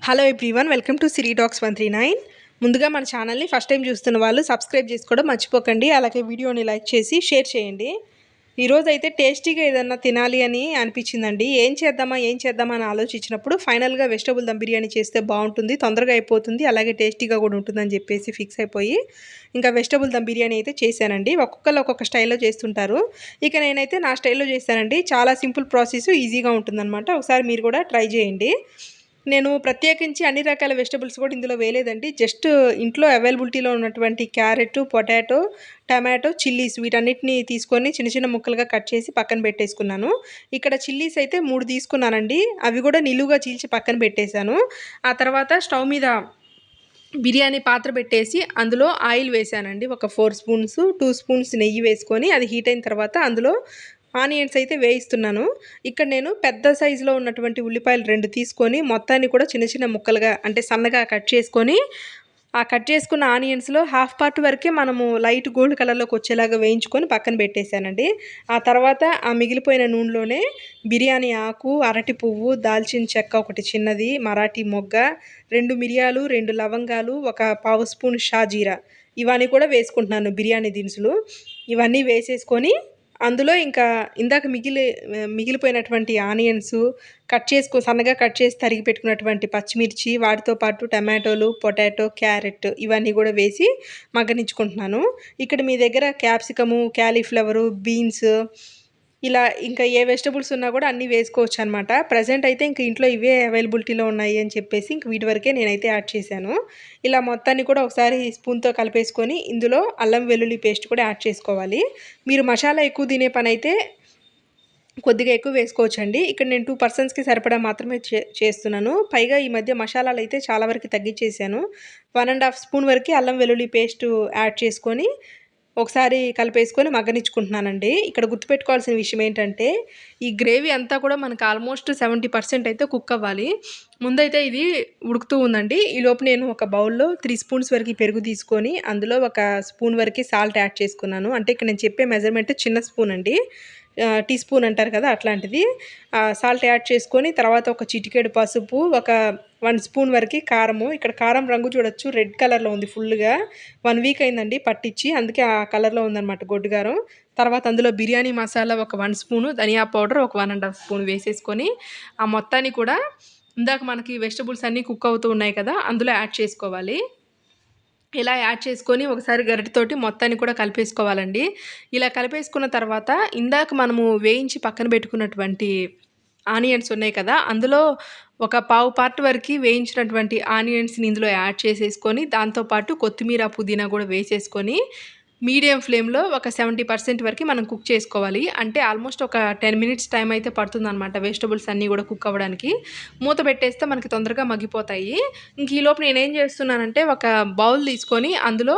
Hello everyone, welcome to Siri talks 139. ముందుగా మన ఛానల్ని ఫస్ట్ టైం చూస్తున్న వాళ్ళు సబ్స్క్రైబ్ చేసుకోవడం మర్చిపోకండి. అలాగే వీడియోని లైక్ చేసి షేర్ చేయండి. ఈరోజు అయితే టేస్టీగా ఏదన్నా తినాలి అని అనిపించిందండి. ఏం చేద్దామా అని ఆలోచించినప్పుడు ఫైనల్గా వెజిటబుల్ దమ్ బిర్యానీ చేస్తే బాగుంటుంది, తొందరగా అయిపోతుంది, అలాగే టేస్టీగా కూడా ఉంటుందని చెప్పేసి ఫిక్స్ అయిపోయి ఇంకా వెజిటబుల్ దమ్ బిర్యానీ అయితే చేశానండి. ఒక్కొక్కరు ఒక్కొక్క స్టైల్లో చేస్తుంటారు. ఇక నేనైతే నా స్టైల్లో చేశానండి. చాలా సింపుల్ ప్రాసెస్, ఈజీగా ఉంటుందన్నమాట. ఒకసారి మీరు కూడా ట్రై చేయండి. నేను ప్రత్యేకించి అన్ని రకాల వెజిటబుల్స్ కూడా ఇందులో వేయలేదండి. జస్ట్ ఇంట్లో అవైలబిలిటీలో ఉన్నటువంటి క్యారెట్, పొటాటో, టమాటో, చిల్లీస్ వీటన్నిటిని తీసుకొని చిన్న చిన్న ముక్కలుగా కట్ చేసి పక్కన పెట్టేసుకున్నాను. ఇక్కడ చిల్లీస్ అయితే 3 తీసుకున్నానండి. అవి కూడా నిలువుగా చీల్చి పక్కన పెట్టేశాను. ఆ తర్వాత స్టవ్ మీద బిర్యానీ పాత్ర పెట్టేసి అందులో ఆయిల్ వేసానండి. ఒక 4 స్పూన్స్, 2 స్పూన్స్ నెయ్యి వేసుకొని అది హీట్ అయిన తర్వాత అందులో ఆనియన్స్ అయితే వేయిస్తున్నాను. ఇక్కడ నేను పెద్ద సైజులో ఉన్నటువంటి ఉల్లిపాయలు 2 తీసుకొని మొత్తాన్ని కూడా చిన్న చిన్న ముక్కలుగా అంటే సన్నగా కట్ చేసుకొని ఆ కట్ చేసుకున్న ఆనియన్స్లో హాఫ్ పార్ట్ వరకే మనము లైట్ గోల్డ్ కలర్లోకి వచ్చేలాగా వేయించుకొని పక్కన పెట్టేశానండి. ఆ తర్వాత ఆ మిగిలిపోయిన నూనెలోనే బిర్యానీ ఆకు, అరటి పువ్వు, దాల్చిన చెక్క ఒకటి చిన్నది, మరాఠీ మొగ్గ, 2 మిరియాలు, 2 లవంగాలు, ఒక పావు స్పూన్ షాజీరా ఇవన్నీ కూడా వేసుకుంటున్నాను బిర్యానీ దినుసులు. ఇవన్నీ వేసేసుకొని అందులో ఇంకా ఇందాక మిగిలిపోయినటువంటి ఆనియన్స్ సన్నగా కట్ చేసి తరిగి పెట్టుకున్నటువంటి పచ్చిమిర్చి, వాటితో పాటు టమాటోలు, పొటాటో, క్యారెట్ ఇవన్నీ కూడా వేసి మగ్గనించుకుంటున్నాను. ఇక్కడ మీ దగ్గర క్యాప్సికము, క్యాలీఫ్లవరు, బీన్స్ ఇలా ఇంకా ఏ వెజిటబుల్స్ ఉన్నా కూడా అన్నీ వేసుకోవచ్చు అనమాట. ప్రజెంట్ అయితే ఇంక ఇంట్లో ఇవే అవైలబిలిటీలో ఉన్నాయి అని చెప్పేసి ఇంక వీటి వరకే నేనైతే యాడ్ చేశాను. ఇలా మొత్తాన్ని కూడా ఒకసారి స్పూన్తో కలిపేసుకొని ఇందులో అల్లం వెల్లుల్లి పేస్ట్ కూడా యాడ్ చేసుకోవాలి. మీరు మసాలా ఎక్కువ తినే పని అయితే కొద్దిగా ఎక్కువ వేసుకోవచ్చండి. ఇక్కడ నేను 2 పర్సన్స్కి సరిపడా మాత్రమే చేస్తున్నాను. పైగా ఈ మధ్య మసాలాలు అయితే చాలా వరకు తగ్గించేసాను. 1.5 స్పూన్ వరకు అల్లం వెల్లుల్లి పేస్ట్ యాడ్ చేసుకొని ఒకసారి కలిపేసుకొని మగ్గనిచ్చుకుంటున్నానండి. ఇక్కడ గుర్తుపెట్టుకోవాల్సిన విషయం ఏంటంటే ఈ గ్రేవీ అంతా కూడా మనకు ఆల్మోస్ట్ 70% అయితే కుక్ అవ్వాలి. ముందైతే ఇది ఉడుకుతూ ఉందండి. ఈలోపు నేను ఒక బౌల్లో 3 స్పూన్స్ వరకు పెరుగు తీసుకొని అందులో ఒక స్పూన్ వరకు సాల్ట్ యాడ్ చేసుకున్నాను. అంటే ఇక్కడ నేను చెప్పే మెజర్మెంట్ చిన్న స్పూన్ అండి, టీ స్పూన్ అంటారు కదా అట్లాంటిది. సాల్ట్ యాడ్ చేసుకొని తర్వాత ఒక చిటికెడు పసుపు, ఒక 1 స్పూన్ వరకు కారము. ఇక్కడ కారం రంగు చూడొచ్చు, రెడ్ కలర్లో ఉంది ఫుల్గా. 1 వీక్ అయిందండి పట్టించి, అందుకే ఆ కలర్లో ఉందన్నమాట గొడ్డుగారం. తర్వాత అందులో బిర్యానీ మసాలా ఒక 1 స్పూను, ధనియా పౌడర్ ఒక 1.5 స్పూన్ వేసేసుకొని ఆ మొత్తాన్ని కూడా ఇందాక మనకి వెజిటబుల్స్ అన్నీ కుక్ అవుతూ ఉన్నాయి కదా అందులో యాడ్ చేసుకోవాలి. ఇలా యాడ్ చేసుకొని ఒకసారి గరిటెతోటి మొత్తాన్ని కూడా కలిపేసుకోవాలండి. ఇలా కలిపేసుకున్న తర్వాత ఇందాక మనము వేయించి పక్కన పెట్టుకున్నటువంటి ఆనియన్స్ ఉన్నాయి కదా అందులో ఒక పావు పార్ట్ వరకు వేయించినటువంటి ఆనియన్స్ని ఇందులో యాడ్ చేసేసుకొని దాంతోపాటు కొత్తిమీర, పుదీనా కూడా వేసేసుకొని మీడియం ఫ్లేమ్లో ఒక 70% వరకు మనం కుక్ చేసుకోవాలి. అంటే ఆల్మోస్ట్ ఒక 10 మినిట్స్ టైం అయితే పడుతుందన్నమాట వెజిటబుల్స్ అన్నీ కూడా కుక్ అవ్వడానికి. మూత పెట్టేస్తే మనకి తొందరగా మగ్గిపోతాయి. ఇంక ఈలోపు నేనేం చేస్తున్నానంటే ఒక బౌల్ తీసుకొని అందులో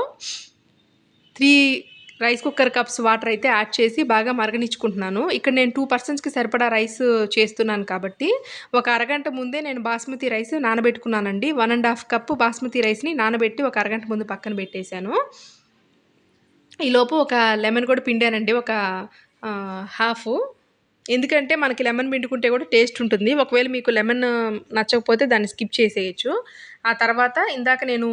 3 రైస్ కుక్కర్ కప్స్ వాటర్ అయితే యాడ్ చేసి బాగా మరగనిచ్చుకుంటున్నాను. ఇక్కడ నేను 2 పర్సన్స్కి సరిపడా రైస్ చేస్తున్నాను కాబట్టి ఒక అరగంట ముందే నేను బాస్మతి రైస్ నానబెట్టుకున్నానండి. 1.5 కప్పు బాస్మతి రైస్ని నానబెట్టి ఒక అరగంట ముందు పక్కన పెట్టేశాను. ఈలోపు ఒక లెమన్ కూడా పిండానండి, ఒక హాఫ్. ఎందుకంటే మనకి లెమన్ పిండుకుంటే కూడా టేస్ట్ ఉంటుంది. ఒకవేళ మీకు లెమన్ నచ్చకపోతే దాన్ని స్కిప్ చేసేయచ్చు. ఆ తర్వాత ఇందాక నేను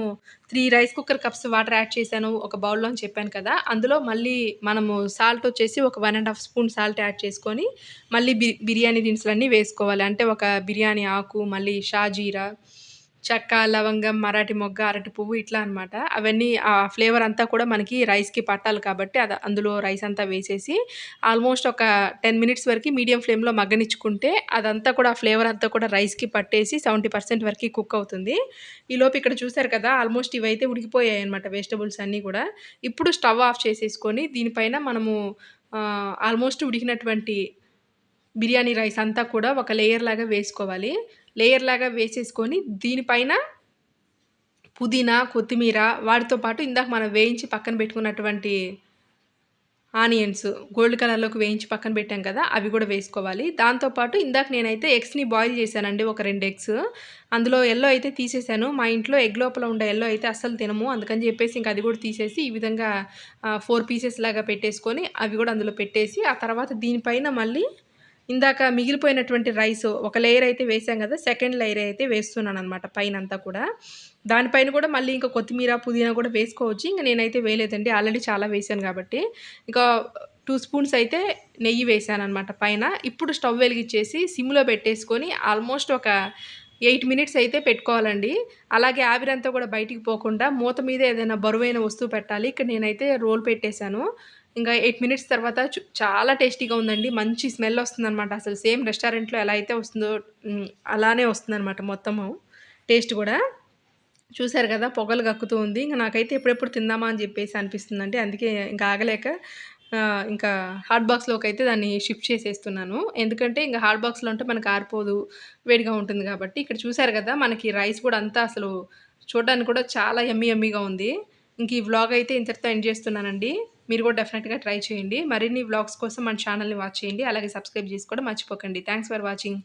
3 rice cooker cups water add చేశాను ఒక బౌల్లో అని చెప్పాను కదా అందులో మళ్ళీ మనము సాల్ట్ వచ్చేసి ఒక 1.5 స్పూన్ సాల్ట్ యాడ్ చేసుకొని మళ్ళీ బిర్యానీ దినుసులన్నీ వేసుకోవాలి. అంటే ఒక బిర్యానీ ఆకు, మళ్ళీ షాజీరా, చెక్క, లవంగం, మరాఠీ మొగ్గ, అరటి పువ్వు ఇట్లా అనమాట. అవన్నీ ఆ ఫ్లేవర్ అంతా కూడా మనకి రైస్కి పట్టాలి కాబట్టి అందులో రైస్ అంతా వేసేసి ఆల్మోస్ట్ ఒక 10 మినిట్స్ వరకు మీడియం ఫ్లేమ్లో మగ్గనిచ్చుకుంటే అదంతా కూడా ఆ ఫ్లేవర్ అంతా కూడా రైస్కి పట్టేసి 70% వరకు కుక్ అవుతుంది. ఈలోపు ఇక్కడ చూసారు కదా ఆల్మోస్ట్ ఇవైతే ఉడికిపోయాయి అనమాట వెజిటబుల్స్ అన్నీ కూడా. ఇప్పుడు స్టవ్ ఆఫ్ చేసేసుకొని దీనిపైన మనము ఆల్మోస్ట్ ఉడికినటువంటి బిర్యానీ రైస్ అంతా కూడా ఒక లేయర్ లాగా వేసుకోవాలి. లేయర్ లాగా వేసేసుకొని దీనిపైన పుదీనా, కొత్తిమీర వాటితో పాటు ఇందాక మనం వేయించి పక్కన పెట్టుకున్నటువంటి ఆనియన్స్ గోల్డ్ కలర్లోకి వేయించి పక్కన పెట్టాం కదా అవి కూడా వేసుకోవాలి. దాంతోపాటు ఇందాక నేనైతే ఎగ్స్ని బాయిల్ చేశానండి, ఒక 2 ఎగ్స్. అందులో ఎల్లో అయితే తీసేసాను. మా ఇంట్లో ఎగ్ లోపల ఉండే ఎల్లో అయితే అస్సలు తినము, అందుకని చెప్పేసి ఇంక అది కూడా తీసేసి ఈ విధంగా 4 పీసెస్ లాగా పెట్టేసుకొని అవి కూడా అందులో పెట్టేసి ఆ తర్వాత దీనిపైన మళ్ళీ ఇందాక మిగిలిపోయినటువంటి రైస్ ఒక లేయర్ అయితే వేసాం కదా, సెకండ్ లేయర్ అయితే వేస్తున్నాననమాట పైనంతా కూడా. దానిపైన కూడా మళ్ళీ ఇంకా కొత్తిమీర, పుదీనా కూడా వేసుకోవచ్చు. ఇంక నేనైతే వేయలేదండి. ఆల్రెడీ చాలా వేసాను కాబట్టి. ఇంకా 2 స్పూన్స్ అయితే నెయ్యి వేసాననమాట పైన. ఇప్పుడు స్టవ్ వెలిగిచ్చేసి సిమ్‌లో పెట్టేసుకొని ఆల్మోస్ట్ ఒక 8 మినిట్స్ అయితే పెట్టుకోవాలండి. అలాగే ఆవిరంతా కూడా బయటికి పోకుండా మూత మీద ఏదైనా బరువైన వస్తువు పెట్టాలి. ఇక్కడ నేనైతే రోల్ పెట్టేసాను. ఇంకా 8 మినిట్స్ తర్వాత చాలా టేస్టీగా ఉందండి. మంచి స్మెల్ వస్తుందనమాట. అసలు సేమ్ రెస్టారెంట్‌లో ఎలా అయితే వస్తుందో అలానే వస్తుందనమాట మొత్తము టేస్ట్ గూడా. చూసారు గదా! పొగలు గక్కుతూ ఉంది. ఇంక నాకైతే ఎప్పుడెప్పుడు తిందామా అని జెప్పేసి అనిపిస్తుందండి. అందుకే ఇంక ఆగలేక ఇంకా హాట్ బాక్స్‌లోకైతే దాన్ని షిఫ్ట్ చేసేస్తున్నాను. ఎందుకంటే ఇంక హాట్ బాక్స్‌లో ఉంటే మనకు ఆరిపోదు. వేడిగా ఉంటుంది గాబట్టి. ఇక్కడ చూసారు గదా! మనకి రైస్ గూడా అంతా అసలు చూడడానికి కూడా చాలా యమ్మీ యమ్మీగా ఉంది. ఇంక ఈ వ్లాగ్ అయితే ఇంతటితో ఎండ్ చేస్తున్నానండి. మీరు కూడా డెఫినెట్‌గా ట్రై చేయండి. మరిన్ని వ్లాగ్స్ కోసం మన ఛానెల్‌ని వాచ్ చేయండి. అలాగే సబ్స్క్రైబ్ చేసుకోవడం మర్చిపోకండి. Thanks for watching.